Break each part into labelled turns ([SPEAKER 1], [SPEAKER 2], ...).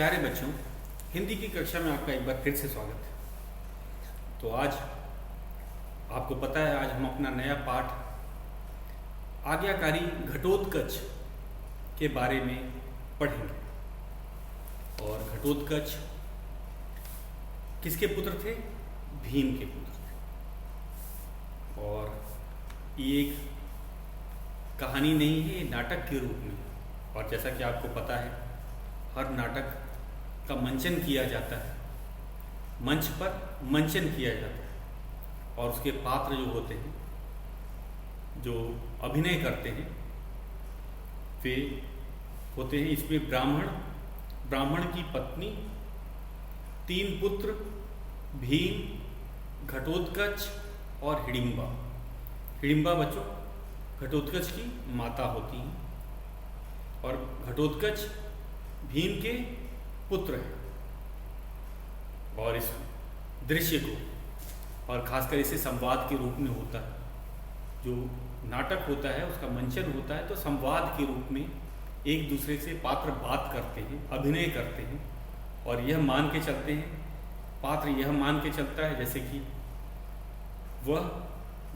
[SPEAKER 1] प्यारे बच्चों, हिंदी की कक्षा में आपका एक बार फिर से स्वागत है। तो आज आपको पता है, आज हम अपना नया पाठ आज्ञाकारी घटोत्कच के बारे में पढ़ेंगे। और घटोत्कच किसके पुत्र थे? भीम के पुत्र थे। और ये एक कहानी नहीं है, ये नाटक के रूप में। और जैसा कि आपको पता है, हर नाटक का मंचन किया जाता है, मंच पर मंचन किया जाता है और उसके पात्र जो होते हैं, जो अभिनय करते हैं, वे होते हैं इसमें ब्राह्मण की पत्नी, 3 पुत्र भीम, घटोत्कच और हिडिंबा। हिडिंबा बच्चों घटोत्कच की माता होती हैं और घटोत्कच भीम के पुत्र हैं। और इस दृश्य को, और खासकर इसे संवाद के रूप में होता है, जो नाटक होता है उसका मंचन होता है, तो संवाद के रूप में एक दूसरे से पात्र बात करते हैं, अभिनय करते हैं और यह मान के चलते हैं, पात्र यह मान के चलता है जैसे कि वह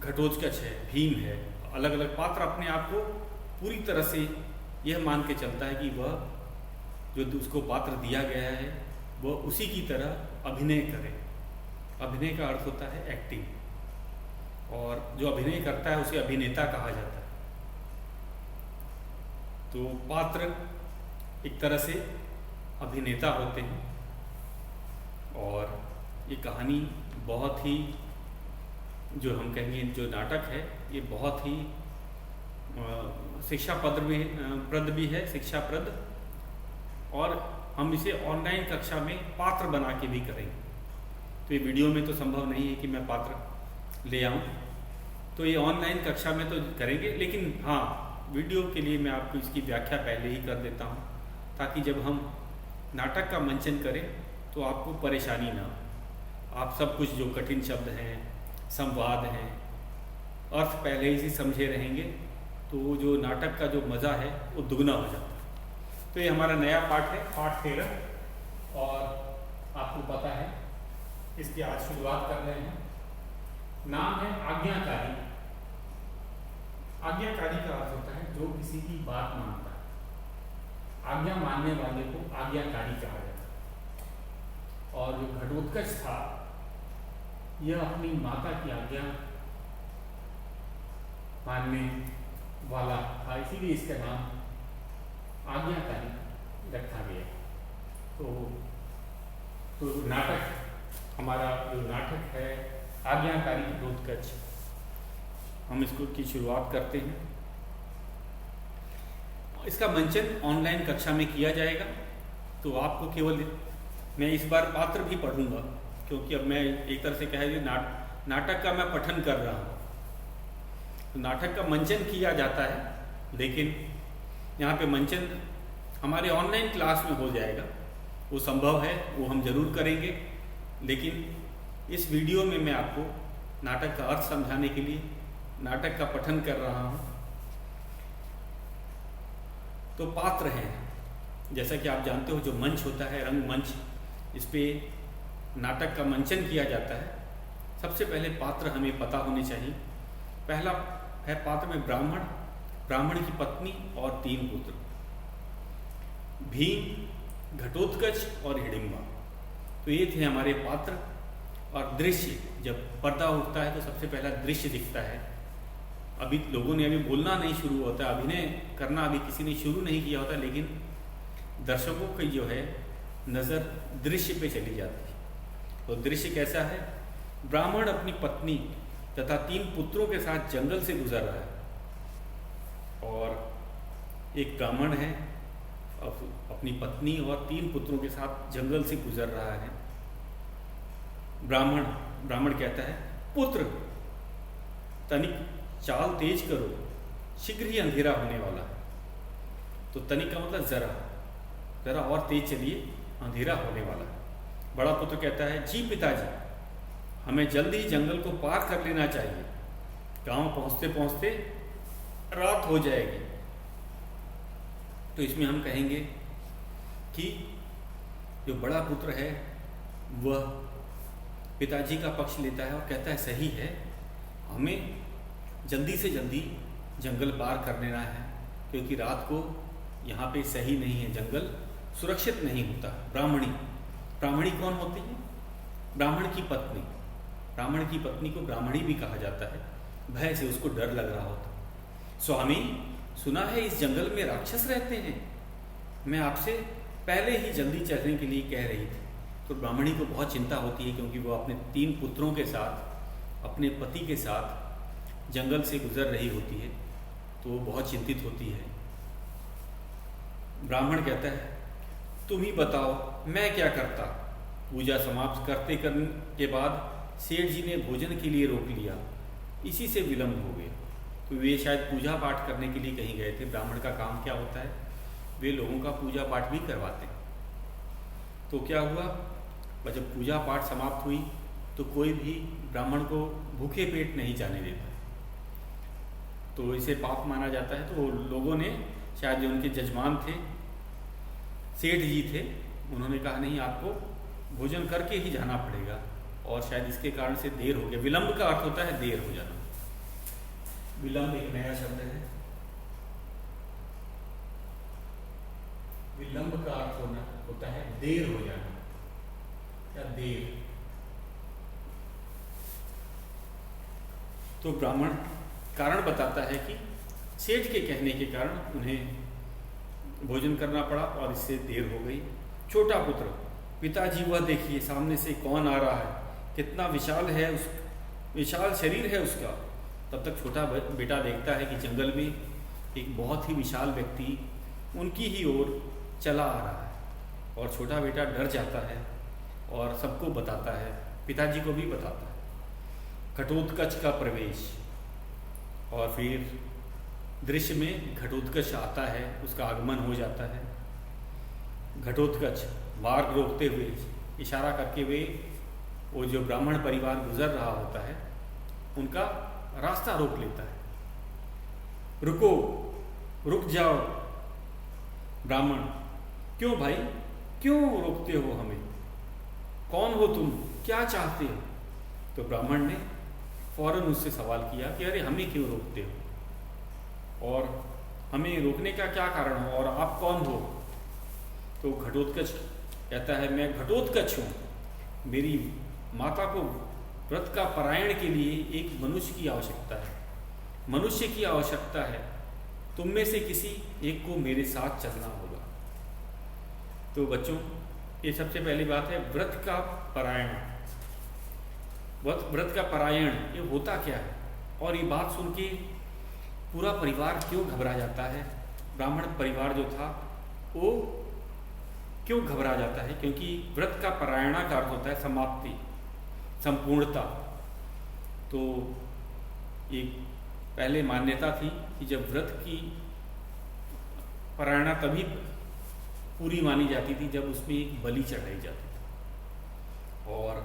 [SPEAKER 1] घटोत्कच है, भीम है। अलग अलग पात्र अपने आप को पूरी तरह से यह मान के चलता है कि वह जो उसको पात्र दिया गया है वह उसी की तरह अभिनय करे। अभिनय का अर्थ होता है एक्टिंग, और जो अभिनय करता है उसे अभिनेता कहा जाता है। तो पात्र एक तरह से अभिनेता होते हैं। और ये कहानी बहुत ही, जो हम कहेंगे जो नाटक है, ये बहुत ही शिक्षाप्रद भी है, शिक्षाप्रद। और हम इसे ऑनलाइन कक्षा में पात्र बना के भी करेंगे। तो ये वीडियो में तो संभव नहीं है कि मैं पात्र ले आऊँ, तो ये ऑनलाइन कक्षा में तो करेंगे, लेकिन हाँ, वीडियो के लिए मैं आपको इसकी व्याख्या पहले ही कर देता हूँ, ताकि जब हम नाटक का मंचन करें तो आपको परेशानी ना हो। आप सब कुछ जो कठिन शब्द हैं, संवाद हैं, अर्थ पहले ही से समझे रहेंगे, तो जो नाटक का जो मज़ा है वो दुगना हो जाता है। तो ये हमारा नया पाठ है, पाठ 13, और आपको पता है इसकी आज शुरुआत कर रहे हैं। नाम है आज्ञाकारी। आज्ञाकारी का अर्थ होता है जो किसी की बात मानता है। आज्ञा मानने वाले को आज्ञाकारी कहा जाता है। और जो घटोत्कच था, यह अपनी माता की आज्ञा मानने वाला था, इसीलिए इसका नाम आज्ञाकारी रखा गया। तो नाटक, हमारा जो नाटक है आज्ञाकारी घटोत्कच, हम इसको की शुरुआत करते हैं। इसका मंचन ऑनलाइन कक्षा में किया जाएगा। तो आपको केवल, मैं इस बार पात्र भी पढ़ूंगा, क्योंकि अब मैं एक तरह से कह नाटक का मैं पठन कर रहा हूँ। तो नाटक का मंचन किया जाता है, लेकिन यहाँ पे मंचन हमारे ऑनलाइन क्लास में हो जाएगा, वो संभव है, वो हम जरूर करेंगे। लेकिन इस वीडियो में मैं आपको नाटक का अर्थ समझाने के लिए नाटक का पठन कर रहा हूँ। तो पात्र हैं, जैसा कि आप जानते हो, जो मंच होता है, रंगमंच, इस पे नाटक का मंचन किया जाता है। सबसे पहले पात्र हमें पता होने चाहिए। पहला है पात्र में ब्राह्मण की पत्नी और 3 पुत्र, भीम, घटोत्कच और हिडिंबा। तो ये थे हमारे पात्र। और दृश्य, जब पर्दा उठता है तो सबसे पहला दृश्य दिखता है। अभी लोगों ने, अभी बोलना नहीं शुरू होता, अभिनय करना अभी किसी ने शुरू नहीं किया होता, लेकिन दर्शकों की जो है नज़र दृश्य पे चली जाती है। तो दृश्य कैसा है? ब्राह्मण अपनी पत्नी तथा 3 पुत्रों के साथ जंगल से गुजर रहा है। और एक ब्राह्मण है, अपनी पत्नी और 3 पुत्रों के साथ जंगल से गुजर रहा है। ब्राह्मण कहता है, पुत्र तनिक चाल तेज करो, शीघ्र ही अंधेरा होने वाला है। तो तनिक का मतलब जरा और तेज चलिए, अंधेरा होने वाला है। बड़ा पुत्र कहता है, जी पिताजी, हमें जल्दी ही जंगल को पार कर लेना चाहिए, गांव पहुंचते पहुंचते रात हो जाएगी। तो इसमें हम कहेंगे कि जो बड़ा पुत्र है वह पिताजी का पक्ष लेता है और कहता है सही है, हमें जल्दी से जल्दी जंगल पार कर लेना है, क्योंकि रात को यहाँ पे सही नहीं है, जंगल सुरक्षित नहीं होता। ब्राह्मणी कौन होती है? ब्राह्मण की पत्नी। ब्राह्मण की पत्नी को ब्राह्मणी भी कहा जाता है। भय से उसको डर लग रहा होता। स्वामी, सुना है इस जंगल में राक्षस रहते हैं, मैं आपसे पहले ही जल्दी चलने के लिए कह रही थी। तो ब्राह्मणी को बहुत चिंता होती है, क्योंकि वो अपने 3 पुत्रों के साथ, अपने पति के साथ जंगल से गुजर रही होती है, तो वो बहुत चिंतित होती है। ब्राह्मण कहता है, तुम ही बताओ मैं क्या करता। पूजा समाप्त करने के बाद सेठ जी ने भोजन के लिए रोक लिया, इसी से विलम्ब हो गया। तो वे शायद पूजा पाठ करने के लिए कहीं गए थे। ब्राह्मण का काम क्या होता है? वे लोगों का पूजा पाठ भी करवाते हैं। तो क्या हुआ, जब पूजा पाठ समाप्त हुई तो कोई भी ब्राह्मण को भूखे पेट नहीं जाने देता, तो इसे पाप माना जाता है। तो लोगों ने, शायद जो उनके जजमान थे, सेठ जी थे, उन्होंने कहा नहीं, आपको भोजन करके ही जाना पड़ेगा, और शायद इसके कारण से देर हो गया। विलंब का अर्थ होता है देर हो जाना। विलंब एक नया शब्द है। विलंब का अर्थ होता है देर हो जाना या देर। तो ब्राह्मण कारण बताता है कि सेठ के कहने के कारण उन्हें भोजन करना पड़ा और इससे देर हो गई। छोटा पुत्र, पिताजी वह देखिए सामने से कौन आ रहा है, कितना विशाल है, विशाल शरीर है उसका। तब तक छोटा बेटा देखता है कि जंगल में एक बहुत ही विशाल व्यक्ति उनकी ही ओर चला आ रहा है, और छोटा बेटा डर जाता है और सबको बताता है, पिताजी को भी बताता है। घटोत्कच का प्रवेश, और फिर दृश्य में घटोत्कच आता है, उसका आगमन हो जाता है। घटोत्कच मार्ग रोकते हुए इशारा करके वो जो ब्राह्मण परिवार गुजर रहा होता है उनका रास्ता रोक लेता है। रुको, रुक जाओ। ब्राह्मण, क्यों भाई, क्यों रोकते हो हमें? कौन हो तुम, क्या चाहते हो? तो ब्राह्मण ने फौरन उससे सवाल किया कि अरे हमें क्यों रोकते हो, और हमें रोकने का क्या कारण हो, और आप कौन हो? तो घटोत्कच कहता है, मैं घटोत्कच हूँ, मेरी माता को व्रत का पारायण के लिए एक मनुष्य की आवश्यकता है, मनुष्य की आवश्यकता है, तुम में से किसी एक को मेरे साथ चलना होगा। तो बच्चों, ये सबसे पहली बात है व्रत का पारायण। व्रत का पारायण ये होता क्या है, और ये बात सुन के पूरा परिवार क्यों घबरा जाता है? ब्राह्मण परिवार जो था वो क्यों घबरा जाता है? क्योंकि व्रत का पारायण का अर्थ होता है समाप्ति, संपूर्णता। तो एक पहले मान्यता थी कि जब व्रत की पारायण तभी पूरी मानी जाती थी जब उसमें एक बलि चढ़ाई जाती थी। और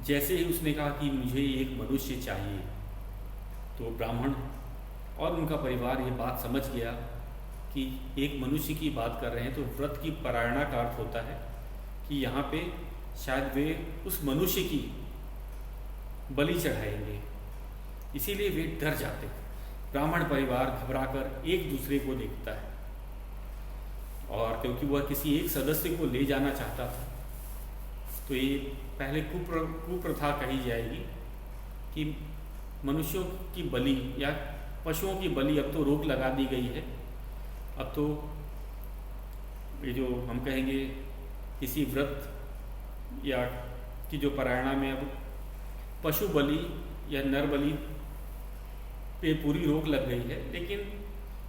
[SPEAKER 1] जैसे ही उसने कहा कि मुझे एक मनुष्य चाहिए, तो ब्राह्मण और उनका परिवार ये बात समझ गया कि एक मनुष्य की बात कर रहे हैं। तो व्रत की पारायण का अर्थ होता है कि यहाँ पे शायद वे उस मनुष्य की बलि चढ़ाएंगे, इसीलिए वे डर जाते। ब्राह्मण परिवार घबराकर एक दूसरे को देखता है, और क्योंकि वह किसी एक सदस्य को ले जाना चाहता था, तो ये पहले कुप्रथा कही जाएगी कि मनुष्यों की बलि या पशुओं की बलि अब तो रोक लगा दी गई है। अब तो ये जो हम कहेंगे किसी व्रत या की जो पारायणा में अब पशु बलि या नर बलि पे पूरी रोक लग गई है, लेकिन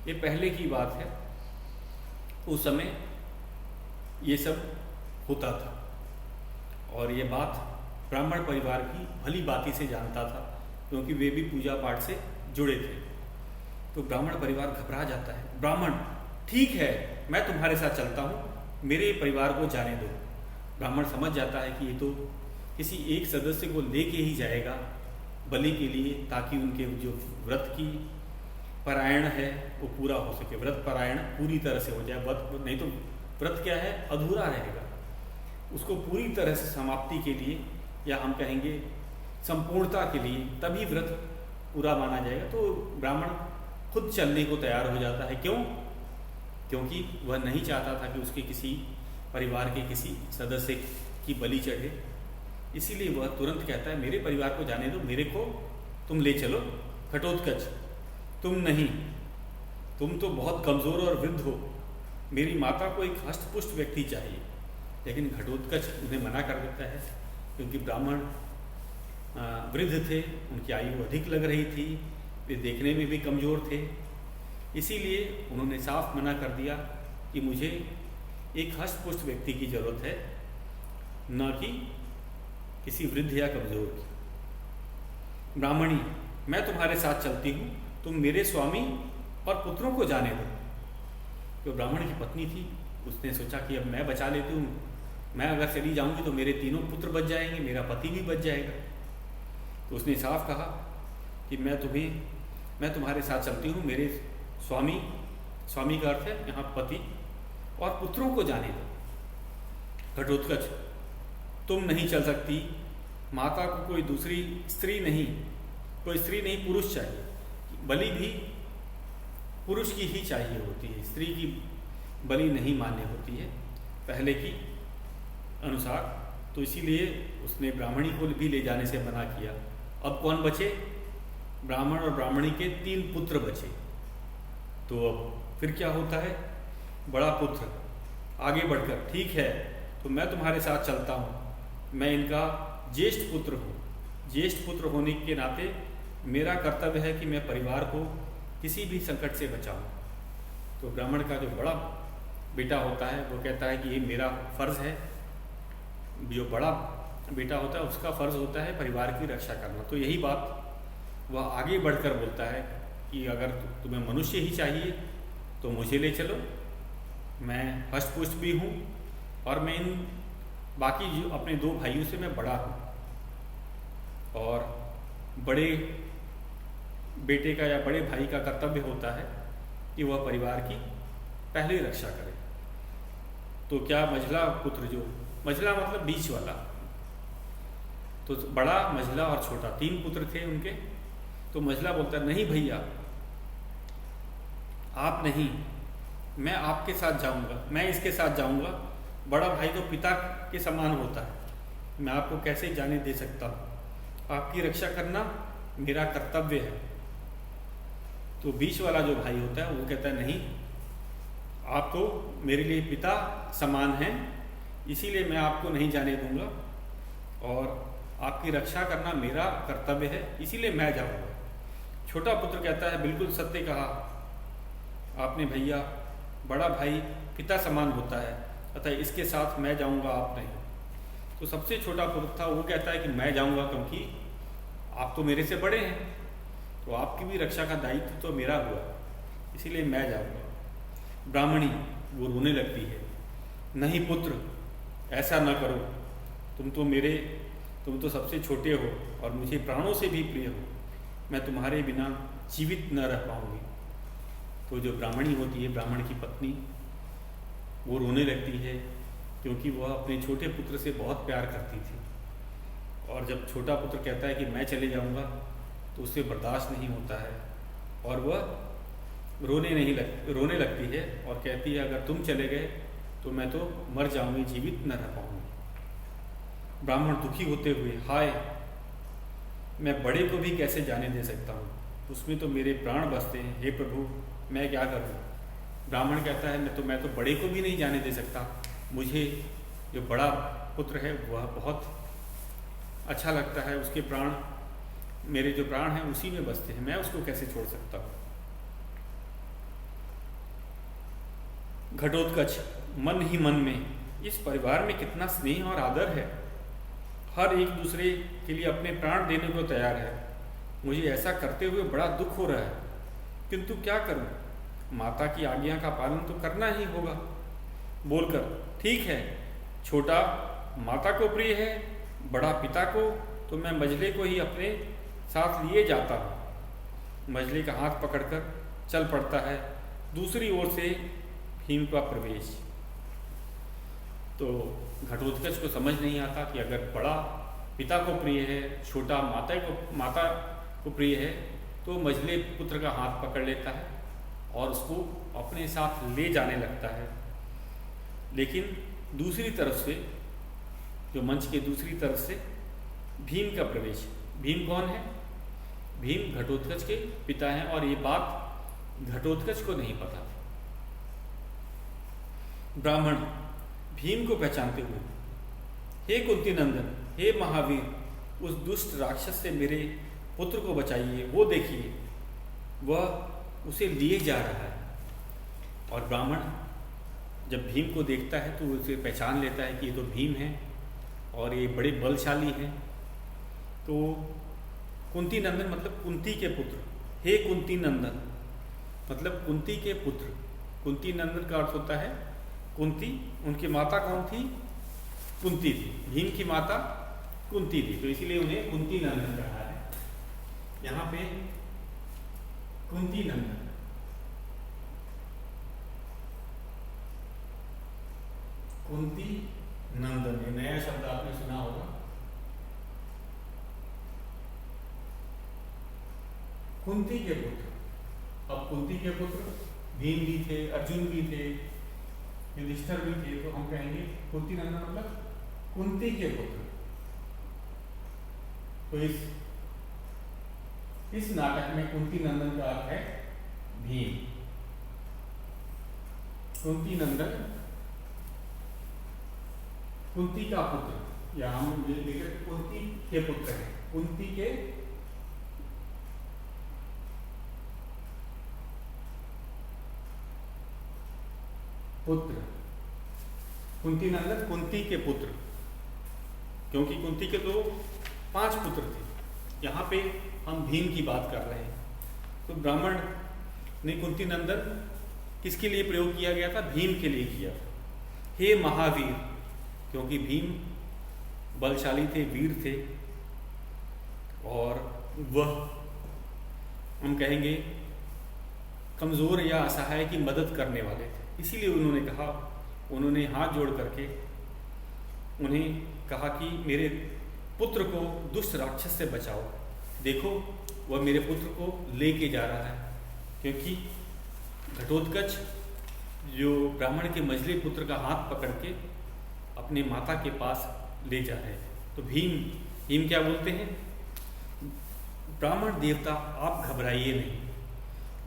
[SPEAKER 1] ये पहले की बात है। उस समय ये सब होता था, और ये बात ब्राह्मण परिवार की भली बाती से जानता था, क्योंकि वे भी पूजा पाठ से जुड़े थे। तो ब्राह्मण परिवार घबरा जाता है। ब्राह्मण, ठीक है, मैं तुम्हारे साथ चलता हूँ, मेरे परिवार को जाने दो। ब्राह्मण समझ जाता है कि ये तो किसी एक सदस्य को लेके ही जाएगा बलि के लिए, ताकि उनके जो व्रत की पारायण है वो पूरा हो सके, व्रत पारायण पूरी तरह से हो जाए। व्रत नहीं तो व्रत क्या है, अधूरा रहेगा। उसको पूरी तरह से समाप्ति के लिए, या हम कहेंगे संपूर्णता के लिए, तभी व्रत पूरा माना जाएगा। तो ब्राह्मण खुद चलने को तैयार हो जाता है। क्यों? क्योंकि वह नहीं चाहता था कि उसके किसी परिवार के किसी सदस्य की बलि चढ़े। इसीलिए वह तुरंत कहता है, मेरे परिवार को जाने दो, मेरे को तुम ले चलो। घटोत्कच, तुम नहीं, तुम तो बहुत कमज़ोर और वृद्ध हो, मेरी माता को एक हष्टपुष्ट व्यक्ति चाहिए। लेकिन घटोत्कच उन्हें मना कर देता है, क्योंकि ब्राह्मण वृद्ध थे, उनकी आयु अधिक लग रही थी, वे देखने में भी कमज़ोर थे। इसीलिए उन्होंने साफ मना कर दिया कि मुझे एक हष्टपुष्ट व्यक्ति की ज़रूरत है, न कि किसी वृद्ध या कमज़ोर की। ब्राह्मणी, मैं तुम्हारे साथ चलती हूँ, तुम मेरे स्वामी और पुत्रों को जाने दो। जो ब्राह्मण की पत्नी थी, उसने सोचा कि अब मैं बचा लेती हूँ, मैं अगर चली जाऊँगी तो मेरे तीनों पुत्र बच जाएंगे, मेरा पति भी बच जाएगा। तो उसने साफ कहा कि मैं तुम्हारे साथ चलती हूँ, मेरे स्वामी का अर्थ है यहाँ पति, और पुत्रों को जाने दो। घटोत्कच, तुम नहीं चल सकती, माता को कोई दूसरी स्त्री नहीं, पुरुष चाहिए। बलि भी पुरुष की ही चाहिए होती है, स्त्री की बलि नहीं मान्य होती है पहले की अनुसार। तो इसीलिए उसने ब्राह्मणी को भी ले जाने से मना किया। अब कौन बचे? ब्राह्मण और ब्राह्मणी के 3 पुत्र बचे। तो अब फिर क्या होता है? बड़ा पुत्र आगे बढ़कर, ठीक है तो मैं तुम्हारे साथ चलता हूँ, मैं इनका ज्येष्ठ पुत्र हूँ, ज्येष्ठ पुत्र होने के नाते मेरा कर्तव्य है कि मैं परिवार को किसी भी संकट से बचाऊँ। तो ब्राह्मण का जो बड़ा बेटा होता है वो कहता है कि ये मेरा फ़र्ज़ है, जो बड़ा बेटा होता है उसका फ़र्ज़ होता है परिवार की रक्षा करना। तो यही बात वह आगे बढ़कर बोलता है कि अगर तुम्हें मनुष्य ही चाहिए तो मुझे ले चलो, मैं हष्टपुष्ट भी हूँ और मैं इन बाकी जो अपने 2 भाइयों से मैं बड़ा हूँ, और बड़े बेटे का या बड़े भाई का कर्तव्य होता है कि वह परिवार की पहले रक्षा करे। तो क्या मझला पुत्र, जो मझला मतलब बीच वाला, तो बड़ा, मझला और छोटा 3 पुत्र थे उनके। तो मझला बोलता नहीं भैया, आप नहीं, मैं आपके साथ जाऊंगा, मैं इसके साथ जाऊंगा। बड़ा भाई तो पिता के समान होता है, मैं आपको कैसे जाने दे सकता हूँ, आपकी रक्षा करना मेरा कर्तव्य है। तो बीच वाला जो भाई होता है वो कहता है नहीं, आप तो मेरे लिए पिता समान हैं, इसीलिए मैं आपको नहीं जाने दूंगा, और आपकी रक्षा करना मेरा कर्तव्य है, इसीलिए मैं जाऊंगा। छोटा पुत्र कहता है बिल्कुल सत्य कहा आपने भैया, बड़ा भाई पिता समान होता है, अतः इसके साथ मैं जाऊंगा, आप नहीं। तो सबसे छोटा पुत्र था वो कहता है कि मैं जाऊंगा, क्योंकि आप तो मेरे से बड़े हैं, तो आपकी भी रक्षा का दायित्व तो मेरा हुआ, इसीलिए मैं जाऊंगा। ब्राह्मणी वो रोने लगती है, नहीं पुत्र, ऐसा न करो, तुम तो सबसे छोटे हो और मुझे प्राणों से भी प्रिय हो, मैं तुम्हारे बिना जीवित न रह पाऊंगी। तो जो ब्राह्मणी होती है, ब्राह्मण की पत्नी, वो रोने लगती है, क्योंकि वह अपने छोटे पुत्र से बहुत प्यार करती थी, और जब छोटा पुत्र कहता है कि मैं चले जाऊंगा तो उससे बर्दाश्त नहीं होता है, और वह रोने लगती है और कहती है अगर तुम चले गए तो मैं तो मर जाऊंगी, जीवित न रह पाऊंगी। ब्राह्मण दुखी होते हुए, हाय, मैं बड़े को भी कैसे जाने दे सकता हूँ, उसमें तो मेरे प्राण बसते हैं, हे प्रभु मैं क्या करूँ। ब्राह्मण कहता है मैं तो बड़े को भी नहीं जाने दे सकता, मुझे जो बड़ा पुत्र है वह बहुत अच्छा लगता है, उसके प्राण, मेरे जो प्राण हैं उसी में बसते हैं, मैं उसको कैसे छोड़ सकता हूँ। घटोत्कच मन ही मन में, इस परिवार में कितना स्नेह और आदर है, हर एक दूसरे के लिए अपने प्राण देने को तैयार है, मुझे ऐसा करते हुए बड़ा दुख हो रहा है, किंतु क्या करूं, माता की आज्ञा का पालन तो करना ही होगा। बोलकर, ठीक है, छोटा माता को प्रिय है, बड़ा पिता को, तो मैं मझले को ही अपने साथ लिए जाता हूँ। मझले का हाथ पकड़कर चल पड़ता है दूसरी ओर से भीम का प्रवेश। तो घटोत्कच को समझ नहीं आता कि अगर बड़ा पिता को प्रिय है, छोटा माता को प्रिय है, तो मझले पुत्र का हाथ पकड़ लेता है और उसको अपने साथ ले जाने लगता है। लेकिन दूसरी तरफ से, जो मंच के दूसरी तरफ से भीम का प्रवेश। भीम कौन है? भीम घटोत्कच के पिता हैं और ये बात घटोत्कच को नहीं पता। ब्राह्मण भीम को पहचानते हुए, हे कुंती नंदन, हे महावीर, उस दुष्ट राक्षस से मेरे पुत्र को बचाइए, वो देखिए वह उसे लिए जा रहा है। और ब्राह्मण जब भीम को देखता है तो उसे पहचान लेता है कि ये तो भीम है और ये बड़े बलशाली हैं। तो कुंती नंदन मतलब कुंती के पुत्र, हे कुंती नंदन मतलब कुंती के पुत्र। कुंती नंदन का अर्थ होता है कुंती, उनकी माता कौन थी? कुंती थी। भीम की माता कुंती थी, तो इसीलिए उन्हें कुंती नंदन कहा है। यहाँ पे कुंती नंदन, कुंती नंदन, ये नया शब्द आपने सुना होगा। कुंती के पुत्र। अब कुंती के पुत्र भीम भी थे, अर्जुन भी थे, युधिष्ठिर भी थे, तो हम कहेंगे कुंती नंदन मतलब कुंती के पुत्र। तो इस नाटक में कुंती नंदन का अर्थ है भीम। कुंती नंदन कुंती का पुत्र, या हम लिखे कुंती के पुत्र हैं, कुंती के पुत्र। कुंती नंदन कुंती के पुत्र, क्योंकि कुंती के तो 5 पुत्र थे। यहाँ पे हम भीम की बात कर रहे हैं। तो ब्राह्मण ने कुंती नंदन किसके लिए प्रयोग किया गया था? भीम के लिए किया था। हे महावीर, क्योंकि भीम बलशाली थे, वीर थे, और वह हम कहेंगे कमज़ोर या असहाय की मदद करने वाले थे। इसीलिए उन्होंने कहा, उन्होंने हाथ जोड़ करके उन्हें कहा कि मेरे पुत्र को दुष्ट राक्षस से बचाओ। देखो वह मेरे पुत्र को लेके जा रहा है, क्योंकि घटोत्कच जो ब्राह्मण के मझले पुत्र का हाथ पकड़ के अपने माता के पास ले जा रहे हैं। तो भीम क्या बोलते हैं? ब्राह्मण देवता, आप घबराइए नहीं,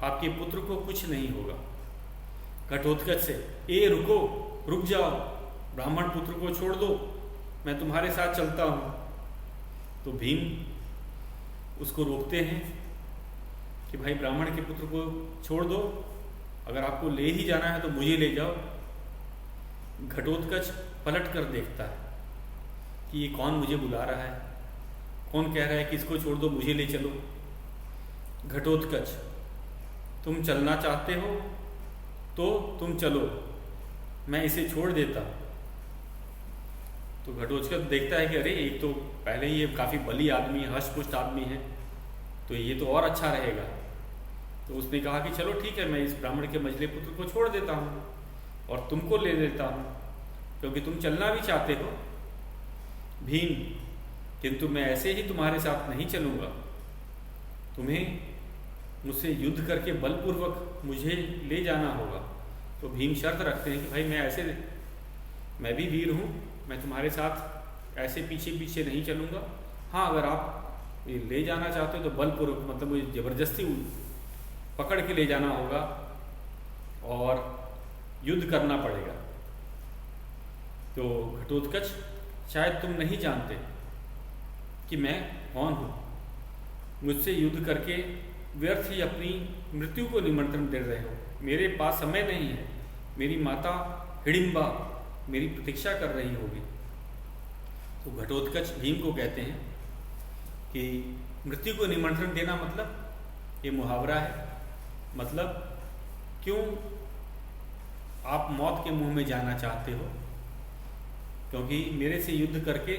[SPEAKER 1] आपके पुत्र को कुछ नहीं होगा। घटोत्कच से, ए रुको, रुक जाओ, ब्राह्मण पुत्र को छोड़ दो, मैं तुम्हारे साथ चलता हूँ। तो भीम उसको रोकते हैं कि भाई ब्राह्मण के पुत्र को छोड़ दो, अगर आपको ले ही जाना है तो मुझे ले जाओ। घटोत्कच पलट कर देखता है कि ये कौन मुझे बुला रहा है, कौन कह रहा है कि इसको छोड़ दो, मुझे ले चलो। घटोत्कच, तुम चलना चाहते हो तो तुम चलो, मैं इसे छोड़ देता। तो घटोत्कच देखता है कि अरे एक तो पहले ही ये काफ़ी बली आदमी है, हष्ट-पुष्ट आदमी है, तो ये तो और अच्छा रहेगा। तो उसने कहा कि चलो ठीक है, मैं इस ब्राह्मण के मझले पुत्र को छोड़ देता हूँ और तुमको ले लेता हूँ, क्योंकि तुम चलना भी चाहते हो भीम, किंतु मैं ऐसे ही तुम्हारे साथ नहीं चलूँगा, तुम्हें मुझसे युद्ध करके बलपूर्वक मुझे ले जाना होगा। तो भीम शर्त रखते हैं कि भाई मैं भी वीर हूँ, मैं तुम्हारे साथ ऐसे पीछे पीछे नहीं चलूँगा। हाँ, अगर आप ले जाना चाहते हो तो बलपूर्वक, मतलब मुझे ज़बरदस्ती पकड़ के ले जाना होगा और युद्ध करना पड़ेगा। तो घटोत्कच, शायद तुम नहीं जानते कि मैं कौन हूँ, मुझसे युद्ध करके व्यर्थ ही अपनी मृत्यु को निमंत्रण दे रहे हो। मेरे पास समय नहीं है, मेरी माता हिडिंबा मेरी प्रतीक्षा कर रही होगी। तो घटोत्कच भीम को कहते हैं कि मृत्यु को निमंत्रण देना मतलब ये मुहावरा है, मतलब क्यों आप मौत के मुंह में जाना चाहते हो, क्योंकि मेरे से युद्ध करके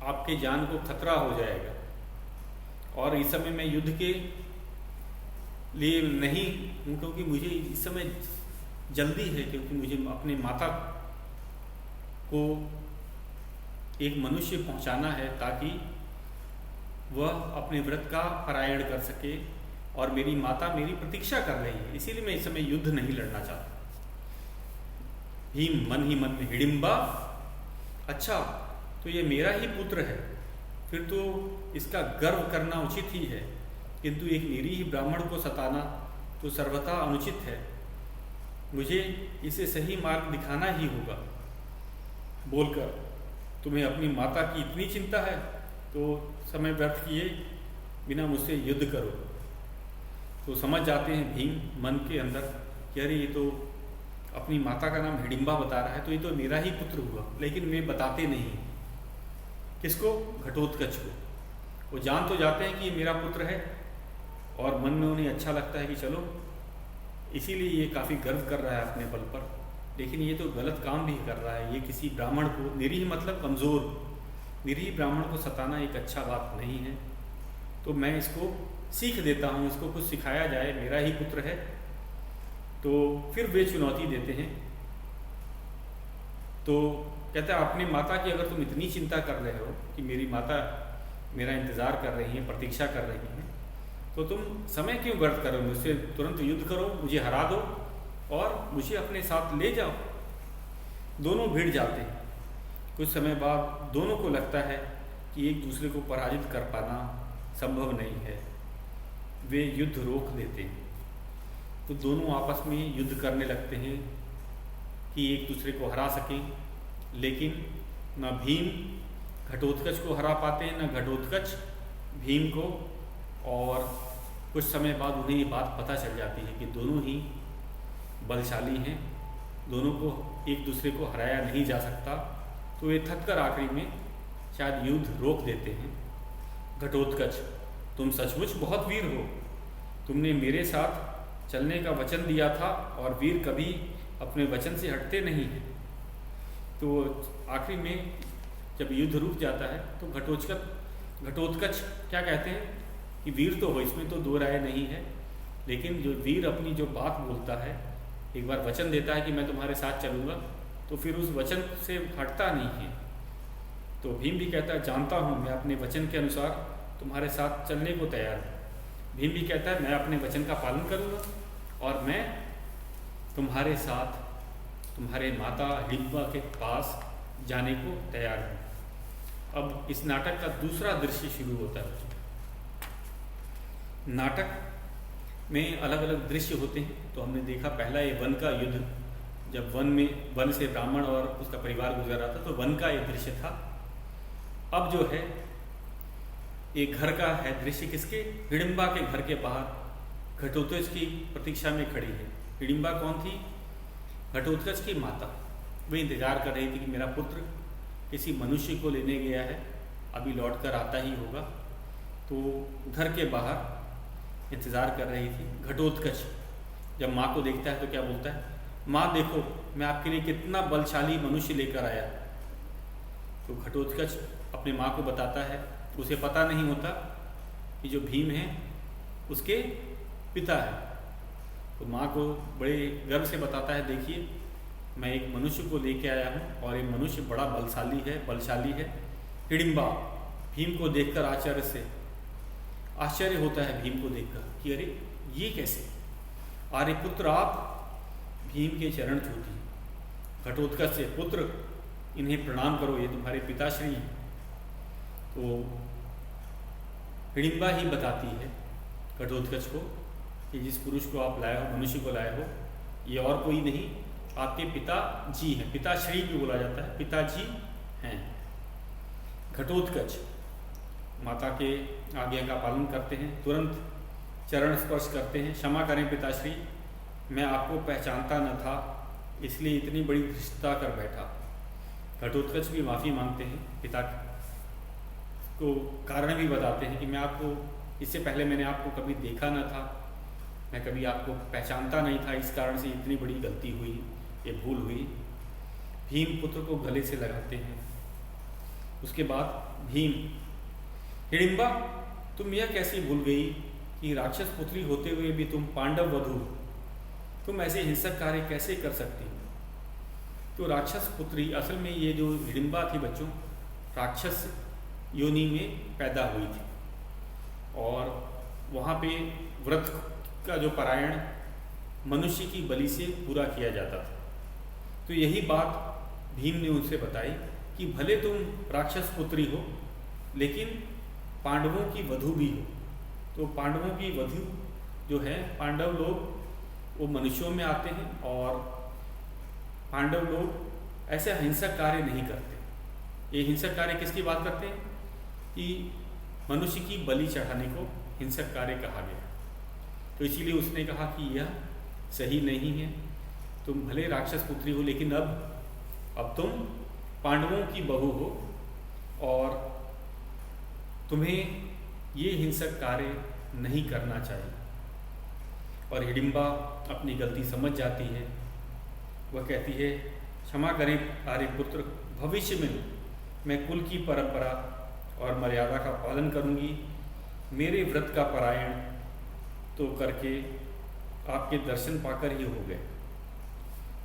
[SPEAKER 1] आपके जान को खतरा हो जाएगा, और इस समय मैं युद्ध के लिए नहीं हूँ, क्योंकि मुझे इस समय जल्दी है, क्योंकि मुझे अपने माता को एक मनुष्य पहुंचाना है ताकि वह अपने व्रत का पारायण कर सके, और मेरी माता मेरी प्रतीक्षा कर रही है, इसीलिए मैं इस समय युद्ध नहीं लड़ना चाहता। भीम मन ही मन में, हिडिंबा, अच्छा तो ये मेरा ही पुत्र है, फिर तो इसका गर्व करना उचित ही है, किंतु एक निरीह ब्राह्मण को सताना तो सर्वथा अनुचित है, मुझे इसे सही मार्ग दिखाना ही होगा। बोलकर, तुम्हें अपनी माता की इतनी चिंता है तो समय व्यर्थ किए बिना मुझसे युद्ध करो। तो समझ जाते हैं भीम मन के अंदर कि अरे ये तो अपनी माता का नाम हिडिंबा बता रहा है, तो ये तो मेरा ही पुत्र हुआ, लेकिन वे बताते नहीं। किसको? घटोत्कच को। वो जान तो जाते हैं कि ये मेरा पुत्र है, और मन में उन्हें अच्छा लगता है कि चलो, इसीलिए ये काफ़ी गर्व कर रहा है अपने बल पर, लेकिन ये तो गलत काम भी कर रहा है। ये किसी ब्राह्मण को, निरीह मतलब कमज़ोर, निरीह ब्राह्मण को सताना एक अच्छा बात नहीं है, तो मैं इसको सीख देता हूँ, इसको कुछ सिखाया जाए, मेरा ही पुत्र है। तो फिर वे चुनौती देते हैं। तो कहता है अपनी माता की अगर तुम इतनी चिंता कर रहे हो कि मेरी माता मेरा इंतज़ार कर रही हैं, प्रतीक्षा कर रही हैं, तो तुम समय क्यों व्यर्थ करो, मुझसे तुरंत युद्ध करो, मुझे हरा दो और मुझे अपने साथ ले जाओ। दोनों भिड़ जाते हैं। कुछ समय बाद दोनों को लगता है कि एक दूसरे को पराजित कर पाना संभव नहीं है, वे युद्ध रोक देते हैं। तो दोनों आपस में युद्ध करने लगते हैं कि एक दूसरे को हरा सकें, लेकिन न भीम घटोत्कच को हरा पाते हैं, न घटोत्कच भीम को। और कुछ समय बाद उन्हें ये बात पता चल जाती है कि दोनों ही बलशाली हैं, दोनों को एक दूसरे को हराया नहीं जा सकता। तो ये थक कर आखिरी में शायद युद्ध रोक देते हैं। घटोत्कच, तुम सचमुच बहुत वीर हो, तुमने मेरे साथ चलने का वचन दिया था, और वीर कभी अपने वचन से हटते नहीं हैं। तो आखिरी में जब युद्ध रुक जाता है तो घटोत्कच क्या कहते हैं कि वीर तो हो, इसमें तो दो राय नहीं है, लेकिन जो वीर अपनी जो बात बोलता है, एक बार वचन देता है कि मैं तुम्हारे साथ चलूँगा, तो फिर उस वचन से हटता नहीं है। तो भीम भी कहता है जानता हूँ मैं अपने वचन के अनुसार तुम्हारे साथ चलने को तैयार हूँ। भीम भी कहता है मैं अपने वचन का पालन करूँगा, और मैं तुम्हारे साथ तुम्हारे माता हिडिंबा के पास जाने को तैयार हूँ। अब इस नाटक का दूसरा दृश्य शुरू होता है। नाटक में अलग अलग दृश्य होते हैं। तो हमने देखा पहला ये वन का युद्ध, जब वन से ब्राह्मण और उसका परिवार गुजर रहा था, तो वन का ये दृश्य था। अब जो है एक घर का है दृश्य, किसके? हिडिंबा के घर के बाहर घटोत्कच की प्रतीक्षा में खड़ी है। हिडिंबा कौन थी? घटोत्कच की माता। वे इंतजार कर रही थी कि मेरा पुत्र किसी मनुष्य को लेने गया है, अभी लौट कर आता ही होगा। तो घर के बाहर इंतज़ार कर रही थी। घटोत्कच जब माँ को देखता है तो क्या बोलता है? माँ देखो मैं आपके लिए कितना बलशाली मनुष्य लेकर आया। तो घटोत्कच अपने माँ को बताता है, उसे पता नहीं होता कि जो भीम है उसके पिता है। तो माँ को बड़े गर्व से बताता है, देखिए मैं एक मनुष्य को लेके आया हूँ, और ये मनुष्य बड़ा बलशाली है। हिडिंबा भीम को देखकर आश्चर्य होता है भीम को देखकर कि अरे ये कैसे? आर्यपुत्र आप? भीम के चरण छूती। घटोत्कच से, पुत्र इन्हें प्रणाम करो, ये तुम्हारे पिताश्री हैं। तो हिडिंबा ही बताती है घटोत्कच को कि जिस पुरुष को आप लाए हो, मनुष्य को लाए हो, ये और कोई नहीं आपके पिताजी हैं। पिताश्री भी बोला जाता है, पिताजी हैं। घटोत्कच माता के आज्ञा का पालन करते हैं, तुरंत चरण स्पर्श करते हैं। क्षमा करें पिताश्री, मैं आपको पहचानता न था, इसलिए इतनी बड़ी धृष्टता कर बैठा। घटोत्कच भी माफ़ी मांगते हैं, पिता को कारण भी बताते हैं कि मैं आपको इससे पहले मैंने आपको कभी देखा न था, मैं कभी आपको पहचानता नहीं था, इस कारण से इतनी बड़ी गलती हुई, ये भूल हुई। भीम पुत्र को गले से लगाते हैं। उसके बाद भीम, हिडिंबा तुम यह कैसी भूल गई कि राक्षस पुत्री होते हुए भी तुम पांडव वधू, तुम ऐसे हिंसक कार्य कैसे कर सकती हो। तो राक्षस पुत्री, असल में ये जो हिडिंबा थी बच्चों, राक्षस योनि में पैदा हुई थी और वहाँ पे व्रत का जो पारायण मनुष्य की बलि से पूरा किया जाता था। तो यही बात भीम ने उनसे बताई कि भले तुम राक्षस पुत्री हो लेकिन पांडवों की वधू भी हो। तो पांडवों की वधू जो है, पांडव लोग वो मनुष्यों में आते हैं और पांडव लोग ऐसे हिंसक कार्य नहीं करते। ये हिंसक कार्य किसकी बात करते हैं कि मनुष्य की बलि चढ़ाने को हिंसक कार्य कहा गया। तो इसीलिए उसने कहा कि यह सही नहीं है, तुम भले राक्षस पुत्री हो लेकिन अब तुम पांडवों की बहू हो और तुम्हें ये हिंसक कार्य नहीं करना चाहिए। और हिडिंबा अपनी गलती समझ जाती है। वह कहती है, क्षमा करें आर्यपुत्र, भविष्य में मैं कुल की परंपरा और मर्यादा का पालन करूंगी। मेरे व्रत का पारायण तो करके आपके दर्शन पाकर ही हो गए।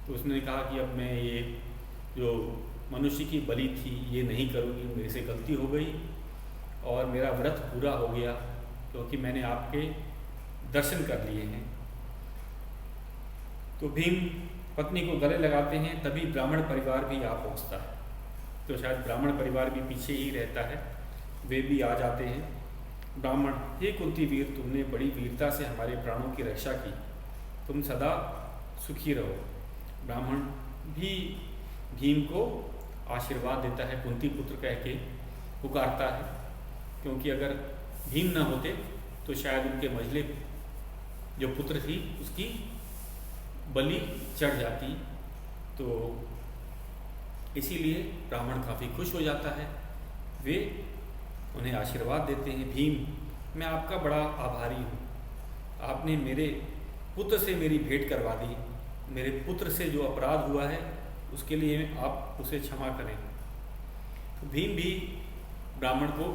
[SPEAKER 1] तो उसने कहा कि अब मैं ये जो मनुष्य की बलि थी ये नहीं करूँगी, मेरे से गलती हो गई और मेरा व्रत पूरा हो गया क्योंकि मैंने आपके दर्शन कर लिए हैं। तो भीम पत्नी को गले लगाते हैं, तभी ब्राह्मण परिवार भी आ पहुँचता है। तो शायद ब्राह्मण परिवार भी पीछे ही रहता है, वे भी आ जाते हैं। ब्राह्मण, हे कुंती वीर, तुमने बड़ी वीरता से हमारे प्राणों की रक्षा की, तुम सदा सुखी रहो। ब्राह्मण भी भीम को आशीर्वाद देता है, कुंती पुत्र कह के पुकारता है, क्योंकि अगर भीम न होते तो शायद उनके मझले जो पुत्र थी उसकी बलि चढ़ जाती। तो इसीलिए ब्राह्मण काफ़ी खुश हो जाता है। वे उन्हें आशीर्वाद देते हैं, भीम मैं आपका बड़ा आभारी हूँ, आपने मेरे पुत्र से मेरी भेंट करवा दी, मेरे पुत्र से जो अपराध हुआ है उसके लिए आप उसे क्षमा करें। तो भीम भी ब्राह्मण को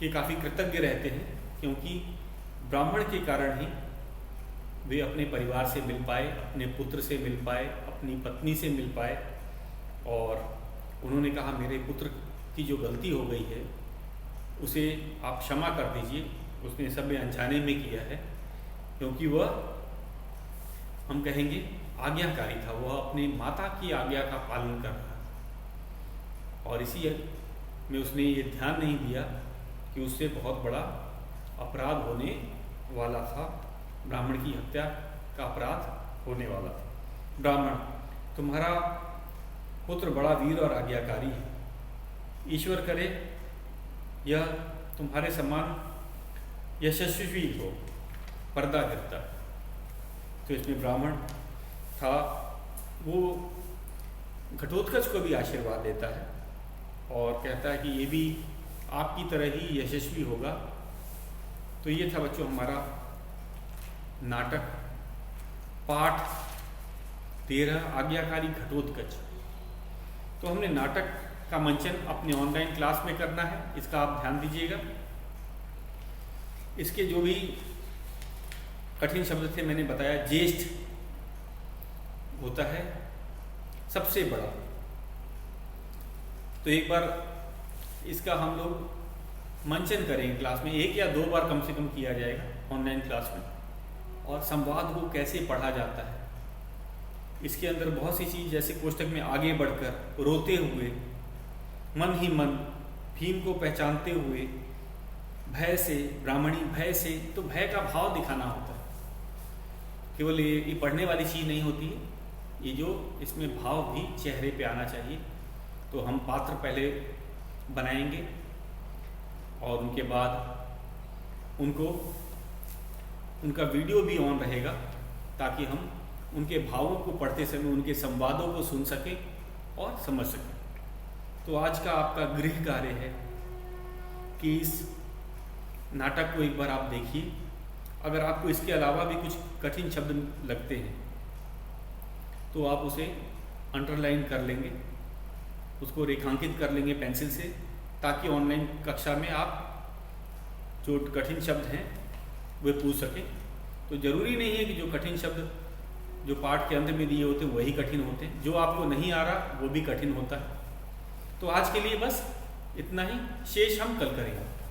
[SPEAKER 1] के काफ़ी कृतज्ञ रहते हैं, क्योंकि ब्राह्मण के कारण ही वे अपने परिवार से मिल पाए, अपने पुत्र से मिल पाए, अपनी पत्नी से मिल पाए। और उन्होंने कहा, मेरे पुत्र की जो गलती हो गई है उसे आप क्षमा कर दीजिए, उसने सब अनजाने में किया है, क्योंकि वह हम कहेंगे आज्ञाकारी था, वह अपनी माता की आज्ञा का पालन कर रहा और इसी में उसने ये ध्यान नहीं दिया कि उससे बहुत बड़ा अपराध होने वाला था, ब्राह्मण की हत्या का अपराध होने वाला था। ब्राह्मण, तुम्हारा पुत्र बड़ा वीर और आज्ञाकारी है, ईश्वर करे यह तुम्हारे समान यशस्वी हो। पर्दा गिरता। तो इसमें ब्राह्मण था, वो घटोत्कच को भी आशीर्वाद देता है और कहता है कि ये भी आपकी तरह ही यशस्वी होगा। तो ये था बच्चों हमारा नाटक पाठ 13, आज्ञाकारी घटोत्कच। तो हमने नाटक का मंचन अपने ऑनलाइन क्लास में करना है, इसका आप ध्यान दीजिएगा। इसके जो भी कठिन शब्द थे मैंने बताया, ज्येष्ठ होता है सबसे बड़ा। तो एक बार इसका हम लोग मंचन करेंगे क्लास में, 1 या 2 बार कम से कम किया जाएगा ऑनलाइन क्लास में। और संवाद को कैसे पढ़ा जाता है, इसके अंदर बहुत सी चीज़, जैसे कोष्टक में आगे बढ़कर, रोते हुए, मन ही मन, भीम को पहचानते हुए, भय से, ब्राह्मणी भय से, तो भय का भाव दिखाना होता है। केवल ये पढ़ने वाली चीज़ नहीं होती है, ये जो इसमें भाव भी चेहरे पे आना चाहिए। तो हम पात्र पहले बनाएंगे और उनके बाद उनका वीडियो भी ऑन रहेगा, ताकि हम उनके भावों को पढ़ते समय उनके संवादों को सुन सकें और समझ सकें। तो आज का आपका गृह कार्य है कि इस नाटक को एक बार आप देखिए। अगर आपको इसके अलावा भी कुछ कठिन शब्द लगते हैं तो आप उसे अंडरलाइन कर लेंगे, उसको रेखांकित कर लेंगे पेंसिल से, ताकि ऑनलाइन कक्षा में आप जो कठिन शब्द हैं वे पूछ सकें। तो ज़रूरी नहीं है कि जो कठिन शब्द जो पाठ के अंत में दिए होते हैं वही कठिन होते हैं, जो आपको नहीं आ रहा वो भी कठिन होता है। तो आज के लिए बस इतना ही, शेष हम कल करेंगे।